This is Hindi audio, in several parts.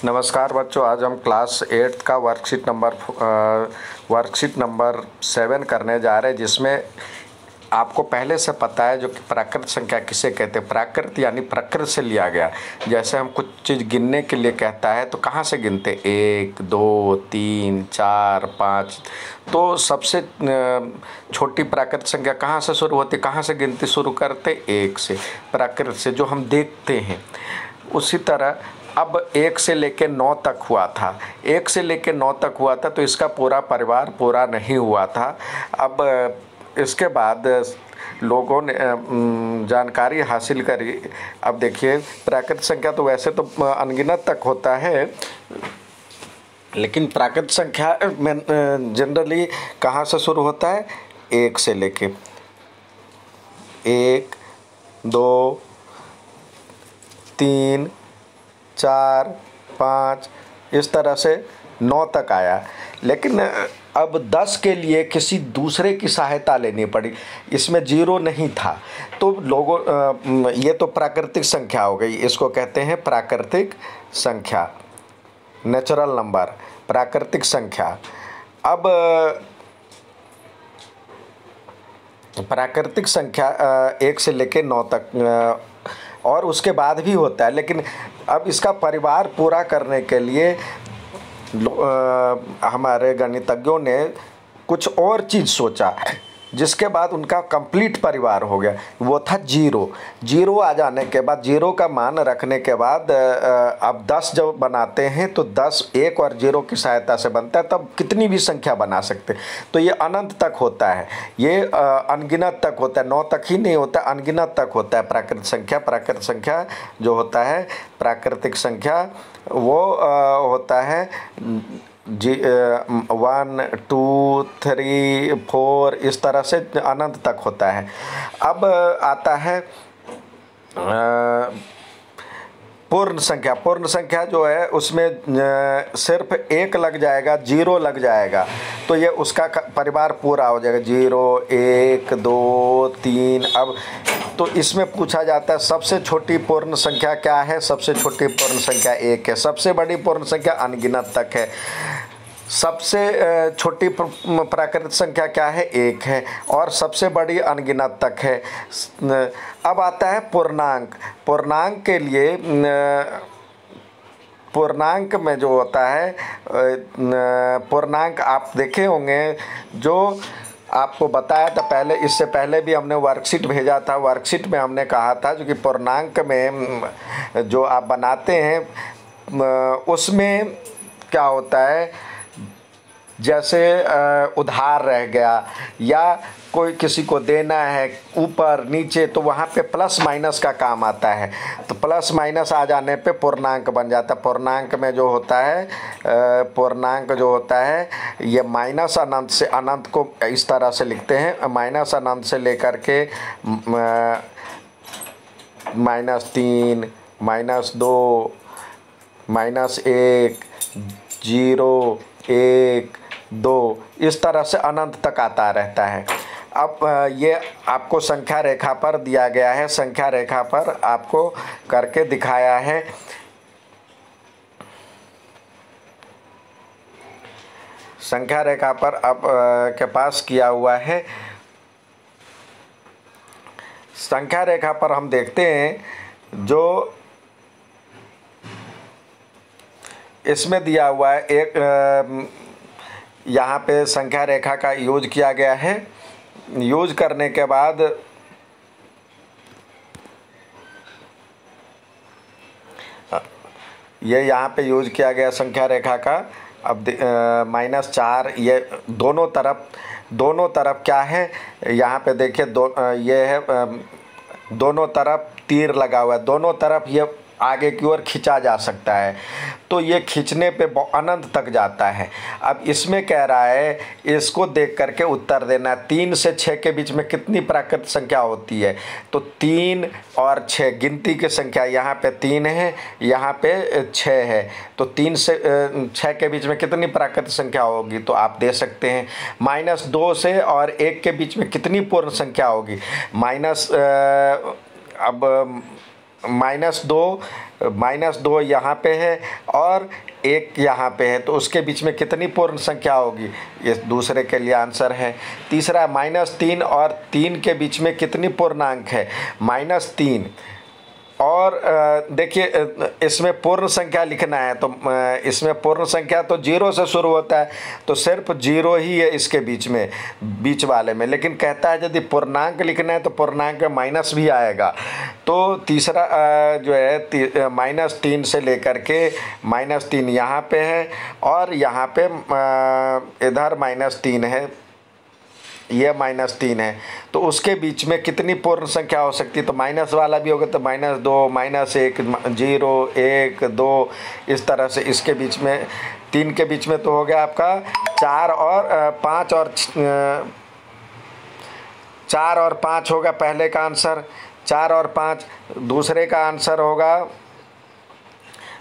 नमस्कार बच्चों, आज हम क्लास 8 का वर्कशीट नंबर 7 करने जा रहे हैं, जिसमें आपको पहले से पता है जो कि प्राकृत संख्या किसे कहते हैं। प्राकृत यानी प्रकृति से लिया गया। जैसे हम कुछ चीज़ गिनने के लिए कहता है तो कहाँ से गिनते, 1 2 3 4 5। तो सबसे छोटी प्राकृत संख्या कहाँ से शुरू होती, कहाँ से गिनती शुरू करते, 1 से, प्राकृत से जो हम देखते हैं। उसी तरह अब 1 से लेके 9 तक हुआ था, 1 से लेके 9 तक हुआ था, तो इसका पूरा परिवार पूरा नहीं हुआ था। अब इसके बाद लोगों ने जानकारी हासिल करी। अब देखिए, प्राकृत संख्या तो वैसे तो अनगिनत तक होता है, लेकिन प्राकृत संख्या में जनरली कहाँ से शुरू होता है, 1 से लेके 1 2 3 4 5 इस तरह से 9 तक आया। लेकिन अब 10 के लिए किसी दूसरे की सहायता लेनी पड़ी। इसमें 0 नहीं था, तो लोगों ये तो प्राकृतिक संख्या हो गई, इसको कहते हैं प्राकृतिक संख्या, नेचुरल नंबर, प्राकृतिक संख्या। अब प्राकृतिक संख्या 1 से लेके 9 तक और उसके बाद भी होता है, लेकिन अब इसका परिवार पूरा करने के लिए हमारे गणितज्ञों ने कुछ और चीज़ सोचा, जिसके बाद उनका कंप्लीट परिवार हो गया। वो था 0 आ जाने के बाद, 0 का मान रखने के बाद अब 10 जब बनाते हैं तो 10 1 और 0 की सहायता से बनता है, तब कितनी भी संख्या बना सकते हैं। तो ये अनंत तक होता है, ये अनगिनत तक होता है, 9 तक ही नहीं होता, अनगिनत तक होता है प्राकृतिक संख्या। प्राकृतिक संख्या जो होता है, प्राकृतिक संख्या वो होता है 1 2 3 4 इस तरह से अनंत तक होता है। अब आता है पूर्ण संख्या। पूर्ण संख्या जो है उसमें सिर्फ 1 लग जाएगा, 0 लग जाएगा, तो ये उसका परिवार पूरा हो जाएगा, 0 1 2 3। अब तो इसमें पूछा जाता है सबसे छोटी पूर्ण संख्या क्या है, सबसे छोटी पूर्ण संख्या 1 है। सबसे बड़ी पूर्ण संख्या अनगिनत तक है। सबसे छोटी प्राकृतिक संख्या क्या है, 1 है, और सबसे बड़ी अनगिनत तक है। अब आता है पूर्णांक। पूर्णांक के लिए पूर्णांक में जो होता है, पूर्णांक आप देखे होंगे, जो आपको बताया था पहले, इससे पहले भी हमने वर्कशीट भेजा था। वर्कशीट में हमने कहा था जो कि पूर्णांक में जो आप बनाते हैं उसमें क्या होता है, जैसे उधार रह गया या कोई किसी को देना है ऊपर नीचे, तो वहाँ पे प्लस माइनस का काम आता है। तो प्लस माइनस आ जाने पे पूर्णांक बन जाता है। पूर्णांक में जो होता है, पूर्णांक जो होता है, ये माइनस अनंत से अनंत को इस तरह से लिखते हैं, माइनस अनंत से लेकर के -3 -2 -1 0 1 2 इस तरह से अनंत तक आता रहता है। अब ये आपको संख्या रेखा पर दिया गया है, संख्या रेखा पर आपको करके दिखाया है। संख्या रेखा पर अब के पास किया हुआ है। संख्या रेखा पर हम देखते हैं जो इसमें दिया हुआ है, एक यहाँ पे संख्या रेखा का यूज किया गया है। यूज करने के बाद ये यहाँ पे यूज किया गया संख्या रेखा का। अब -4, ये दोनों तरफ क्या है, यहाँ पे देखिए ये है, दोनों तरफ तीर लगा हुआ है, दोनों तरफ ये आगे की ओर खींचा जा सकता है, तो ये खींचने पे अनंत तक जाता है। अब इसमें कह रहा है, इसको देख करके उत्तर देना है, 3 से 6 के बीच में कितनी प्राकृतिक संख्या होती है। तो 3 और 6 गिनती की संख्या, यहाँ पे 3 है, यहाँ पे 6 है, तो 3 से 6 के बीच में कितनी प्राकृतिक संख्या होगी, तो आप दे सकते हैं। -2 से और 1 के बीच में कितनी पूर्ण संख्या होगी, अब -2 यहाँ पे है और 1 यहाँ पे है, तो उसके बीच में कितनी पूर्ण संख्या होगी, ये दूसरे के लिए आंसर है। तीसरा -3 और 3 के बीच में कितनी पूर्णांक है, -3। और देखिए इसमें पूर्ण संख्या लिखना है, तो इसमें पूर्ण संख्या तो 0 से शुरू होता है, तो सिर्फ 0 ही है इसके बीच में, बीच वाले में। लेकिन कहता है यदि पूर्णांक लिखना है तो पूर्णांक में माइनस भी आएगा। तो तीसरा जो है -3 से लेकर के -3 यहाँ पे है और यहाँ पे इधर -3 है, ये -3 है, तो उसके बीच में कितनी पूर्ण संख्या हो सकती है, तो माइनस वाला भी होगा तो -2 -1 0 1 2 इस तरह से। इसके बीच में 3 के बीच में तो हो गया आपका 4 और 5 होगा पहले का आंसर, 4 और 5। दूसरे का आंसर होगा,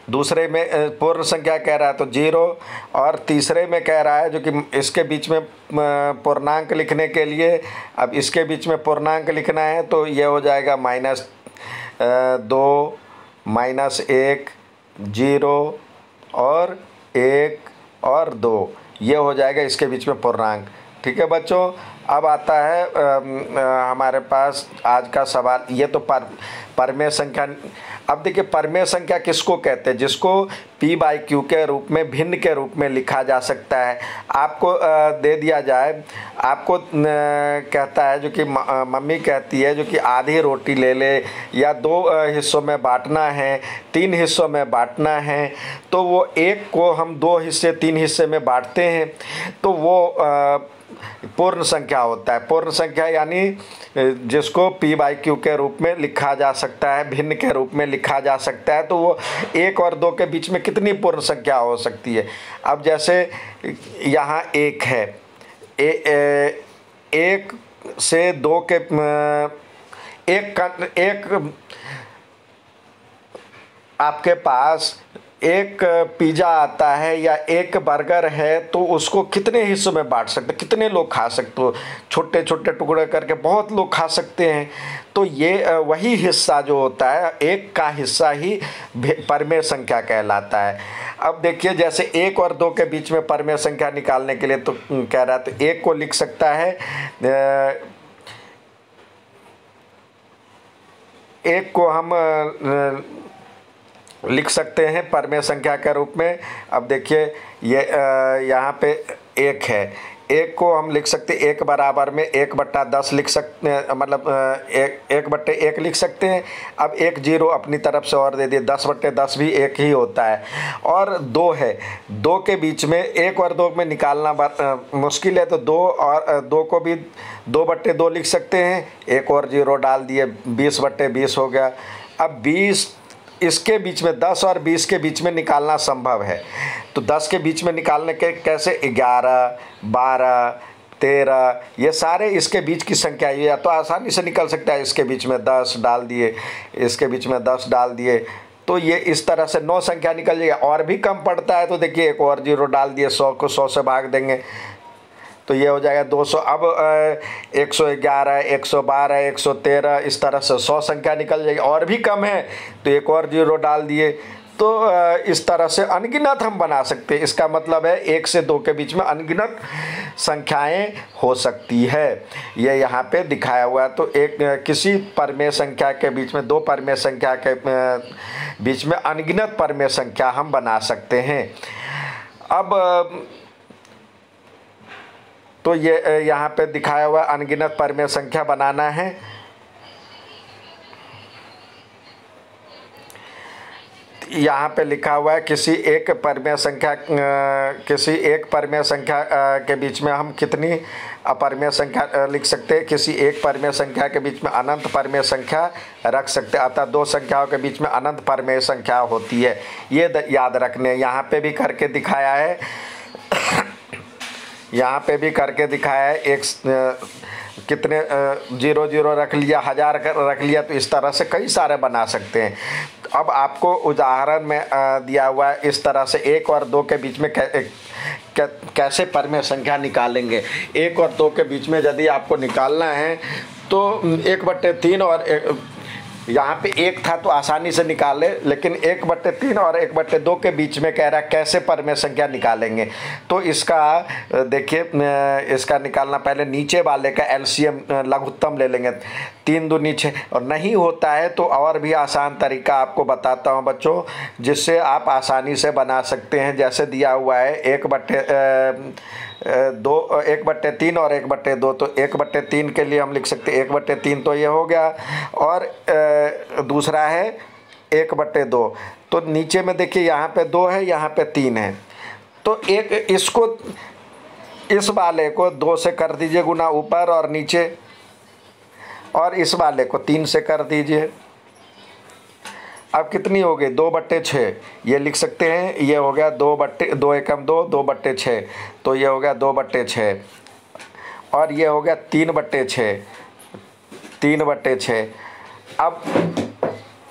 दूसरे में पूर्ण संख्या कह रहा है तो 0, और तीसरे में कह रहा है जो कि इसके बीच में पूर्णांक लिखने के लिए, अब इसके बीच में पूर्णांक लिखना है तो ये हो जाएगा -2 -1 0 और 1 और 2, ये हो जाएगा इसके बीच में पूर्णांक। ठीक है बच्चों, अब आता है हमारे पास आज का सवाल। ये तो परमेय संख्या। अब देखिए परमेय संख्या किसको कहते हैं, जिसको p/q के रूप में, भिन्न के रूप में लिखा जा सकता है। आपको दे दिया जाए, आपको कहता है जो कि मम्मी कहती है जो कि आधी रोटी ले ले, या 2 हिस्सों में बांटना है, 3 हिस्सों में बांटना है, तो वो एक को हम 2 हिस्से 3 हिस्से में बांटते हैं, तो वो पूर्ण संख्या होता है। पूर्ण संख्या यानी जिसको p/q के रूप में लिखा जा सकता है, भिन्न के रूप में लिखा जा सकता है, तो वो 1 और 2 के बीच में कितनी पूर्ण संख्या हो सकती है। अब जैसे यहाँ 1 है, 1 से 2 के एक आपके पास एक पिज़्ज़ा आता है या एक बर्गर है, तो उसको कितने हिस्सों में बांट सकते, कितने लोग खा सकते हो, छोटे छोटे टुकड़े करके बहुत लोग खा सकते हैं। तो ये वही हिस्सा जो होता है, एक का हिस्सा ही परमेय संख्या कहलाता है। अब देखिए जैसे 1 और 2 के बीच में परमेय संख्या निकालने के लिए तो कह रहा है, तो 1 को लिख सकता है, 1 को हम लिख सकते हैं परमेय संख्या के रूप में। अब देखिए ये यहाँ पे 1 है, 1 को हम लिख सकते हैं 1 बराबर में 1/10 लिख सकते हैं, मतलब 1/1 लिख सकते हैं। अब 1 0 अपनी तरफ से और दे दिए, 10/10 भी 1 ही होता है। और 2 है, 2 के बीच में 1 और 2 में निकालना मुश्किल है, तो 2 और 2 को भी 2/2 लिख सकते हैं, 1 और 0 डाल दिए, 20/20 हो गया। अब 20 इसके बीच में 10 और 20 के बीच में निकालना संभव है, तो 10 के बीच में निकालने के कैसे, 11 12 13 ये सारे इसके बीच की संख्या, या तो आसानी से निकल सकता है। इसके बीच में 10 डाल दिए, इसके बीच में 10 डाल दिए, तो ये इस तरह से 9 संख्या निकल जाएगा। और भी कम पड़ता है तो देखिए 1 और 0 डाल दिए, 100 को 100 से भाग देंगे तो ये हो जाएगा 200। अब 111 112 113 इस तरह से 100 संख्या निकल जाएगी। और भी कम है तो 1 और 0 डाल दिए, तो इस तरह से अनगिनत हम बना सकते हैं। इसका मतलब है 1 से 2 के बीच में अनगिनत संख्याएं हो सकती है, ये यहाँ पे दिखाया हुआ है। तो एक किसी परमेय संख्या के बीच में, 2 परमेय संख्या के बीच में अनगिनत परमेय संख्या हम बना सकते हैं। अब तो ये यहाँ पे दिखाया हुआ अनगिनत परमेय संख्या बनाना है। यहाँ पे लिखा हुआ है किसी एक परमेय संख्या के बीच में हम कितनी अपरमेय संख्या लिख सकते हैं। किसी एक परमेय संख्या के बीच में अनंत परमेय संख्या रख सकते हैं, अतः 2 संख्याओं के बीच में अनंत परमेय संख्या होती है। ये याद रखने, यहाँ पे भी करके दिखाया है, यहाँ पे भी करके दिखाया है। एक कितने 0 0 रख लिया, 1000 रख लिया, तो इस तरह से कई सारे बना सकते हैं। अब आपको उदाहरण में दिया हुआ है इस तरह से 1 और 2 के बीच में कैसे परमेय संख्या निकालेंगे। 1 और 2 के बीच में यदि आपको निकालना है तो 1/3 और यहाँ पे 1 था तो आसानी से निकाले, लेकिन 1/3 और 1/2 के बीच में कह रहा है कैसे परमेय संख्या निकालेंगे। तो इसका देखिए, इसका निकालना, पहले नीचे वाले का एलसीएम लघुत्तम ले लेंगे, 3 दूनी 6, और नहीं होता है तो और भी आसान तरीका आपको बताता हूँ बच्चों, जिससे आप आसानी से बना सकते हैं। जैसे दिया हुआ है 1/3 और 1/2, तो 1/3 के लिए हम लिख सकते हैं 1/3, तो ये हो गया, और दूसरा है 1/2। तो नीचे में देखिए यहाँ पे 2 है, यहाँ पे 3 है, तो इस वाले को 2 से कर दीजिए गुना ऊपर और नीचे, और इस वाले को 3 से कर दीजिए। अब कितनी हो गई, 2/6, ये लिख सकते हैं, ये हो गया 2 एकम 2, 2/6, तो ये हो गया 2/6, और ये हो गया 3/6, 3/6। अब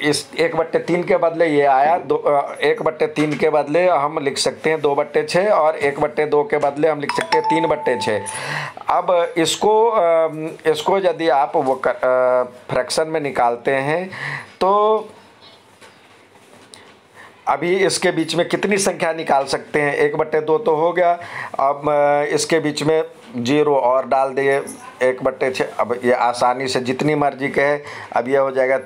इस 1/3 के बदले ये आया 1/3 के बदले हम लिख सकते हैं 2/6, और 1/2 के बदले हम लिख सकते हैं 3/6। अब इसको यदि आप वो फ्रैक्शन में निकालते हैं तो अभी इसके बीच में कितनी संख्या निकाल सकते हैं, 1/2 तो हो गया, अब इसके बीच में 0 और डाल दिए 1/6। अब ये आसानी से जितनी मर्जी के है, अब ये हो जाएगा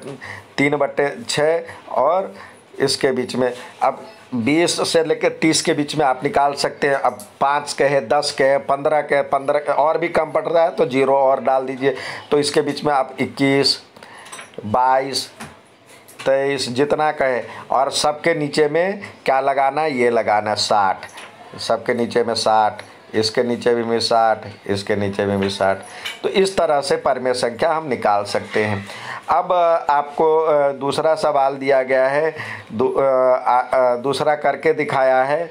3/6, और इसके बीच में अब 20 से लेकर 30 के बीच में आप निकाल सकते हैं। अब 5 के है, 10 के है, 15 के, 15 के और भी कम पड़ रहा है तो 0 और डाल दीजिए। तो इसके बीच में आप 21, 22, 23 जितना कहे, और सबके नीचे में क्या लगाना है, ये लगाना है 60, सबके नीचे में 60, इसके नीचे भी 60, इसके नीचे में भी 60। तो इस तरह से परमेय संख्या हम निकाल सकते हैं। अब आपको दूसरा सवाल दिया गया है, दूसरा करके दिखाया है।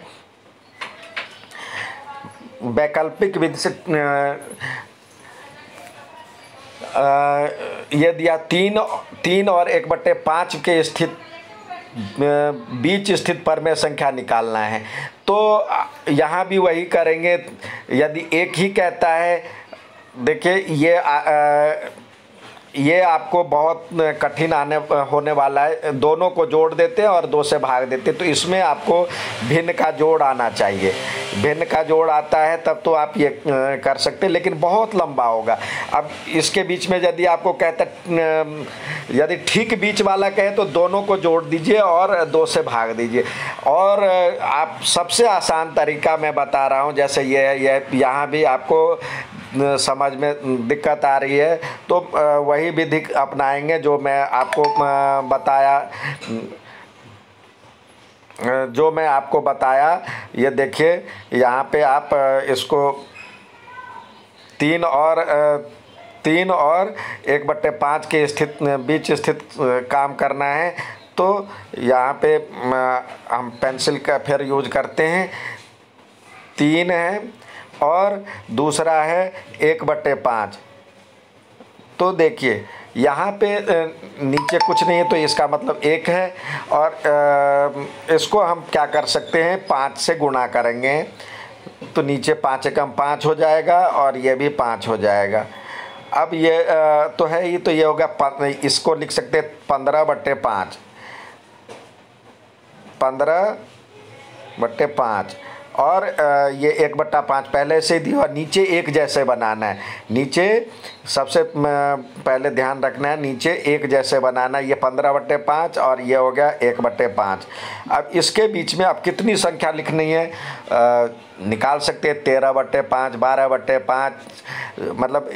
वैकल्पिक विधि से ये दिया 3 और 1/5 के बीच स्थित परमेय संख्या निकालना है। तो यहाँ भी वही करेंगे। यदि एक ही कहता है, देखिए ये आपको बहुत कठिन होने वाला है। दोनों को जोड़ देते हैं और 2 से भाग देते हैं, तो इसमें आपको भिन्न का जोड़ आना चाहिए। भिन्न का जोड़ आता है तब तो आप ये कर सकते हैं, लेकिन बहुत लंबा होगा। अब इसके बीच में यदि आपको कहता, यदि ठीक बीच वाला कहे तो दोनों को जोड़ दीजिए और 2 से भाग दीजिए। और आप सबसे आसान तरीका मैं बता रहा हूँ, जैसे ये यहाँ भी आपको समझ में दिक्कत आ रही है तो वही विधि अपनाएंगे जो मैं आपको बताया। ये देखिए यहाँ पे आप इसको 3 और 1/5 के बीच स्थित काम करना है। तो यहाँ पे हम पेंसिल का फिर यूज करते हैं। 3 है और दूसरा है 1/5। तो देखिए यहाँ पे नीचे कुछ नहीं है तो इसका मतलब 1 है, और इसको हम क्या कर सकते हैं, 5 से गुणा करेंगे तो नीचे 5 एकम 5 हो जाएगा और ये भी 5 हो जाएगा। अब ये तो है ही, तो ये होगा, इसको लिख सकते हैं 15/5, 15/5, और ये 1/5 पहले से दिया, और नीचे 1 जैसे बनाना है। नीचे सबसे पहले ध्यान रखना है, नीचे 1 जैसे बनाना है। ये 15/5 और ये हो गया 1/5। अब इसके बीच में आप कितनी संख्या लिखनी है निकाल सकते हैं, 13/5, 12/5, मतलब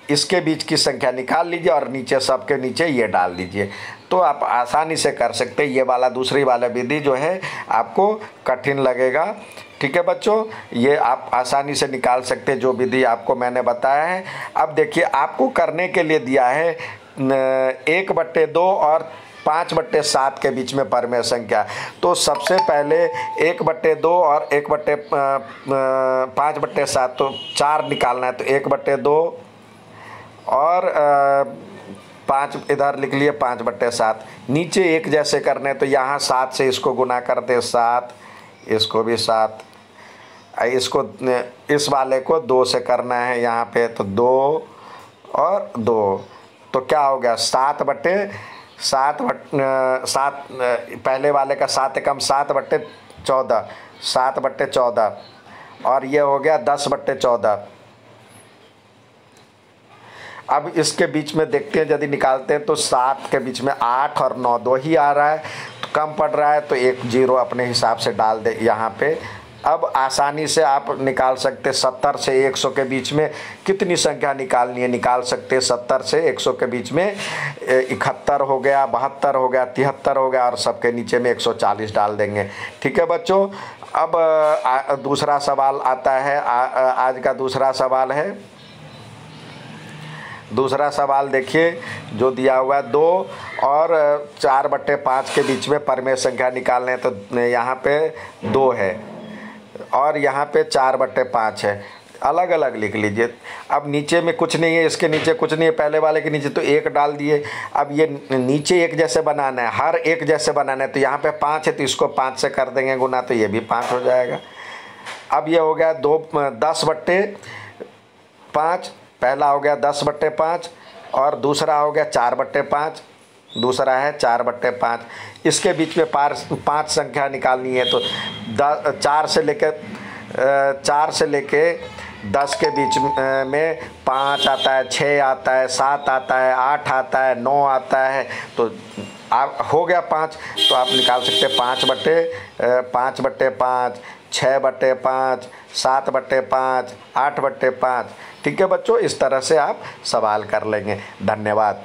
इसके बीच की संख्या निकाल लीजिए और नीचे सबके नीचे ये डाल दीजिए। तो आप आसानी से कर सकते हैं। ये वाला दूसरी वाला विधि जो है आपको कठिन लगेगा। ठीक है बच्चों, ये आप आसानी से निकाल सकते हैं जो विधि आपको मैंने बताया है। अब देखिए आपको करने के लिए दिया है 1/2 और 5/7 के बीच में परमेय संख्या। तो सबसे पहले 1/2 और 5/7, तो 4 निकालना है। तो 1/2 और 5 इधर लिख लिए, 5/7। नीचे 1 जैसे करने, तो यहाँ 7 से इसको गुना करते, 7, इसको भी 7, इसको इस वाले को 2 से करना है यहाँ पे, तो 2 और 2, तो क्या हो गया 7/7। 7 पहले वाले का 7 एकम 7/14, 7/14, और ये हो गया 10/14। अब इसके बीच में देखते हैं, यदि निकालते हैं तो 7 के बीच में 8 और 9 दो ही आ रहा है, तो कम पड़ रहा है, तो एक जीरो अपने हिसाब से डाल दे यहाँ पे। अब आसानी से आप निकाल सकते 70 से 100 के बीच में कितनी संख्या निकालनी है, निकाल सकते 70 से 100 के बीच में 71 हो गया, 72 हो गया, 73 हो गया, और सबके नीचे में 140 डाल देंगे। ठीक है बच्चों। अब दूसरा सवाल आता है, आज का दूसरा सवाल है। दूसरा सवाल देखिए जो दिया हुआ है, 2 और 4/5 के बीच में परमेय संख्या निकालने हैं, तो यहाँ पे 2 है और यहाँ पे 4/5 है, अलग अलग लिख लीजिए। अब नीचे में कुछ नहीं है, इसके नीचे कुछ नहीं है, पहले वाले के नीचे तो 1 डाल दिए। अब ये नीचे एक जैसे बनाना है, हर एक जैसे बनाना है, तो यहाँ पे 5 है, तो इसको 5 से कर देंगे गुना, तो ये भी 5 हो जाएगा। अब ये हो गया 10/5, पहला हो गया 10/5 और दूसरा हो गया 4/5, दूसरा है 4/5। इसके बीच में 5 संख्या निकालनी है, तो 4 से लेके 10 के बीच में 5 आता है, 6 आता है, 7 आता है, 8 आता है, 9 आता है, तो आप हो गया 5, तो आप निकाल सकते हैं 5/5, 6/5, 7/5, 8/5। ठीक है बच्चों, इस तरह से आप सवाल कर लेंगे। धन्यवाद।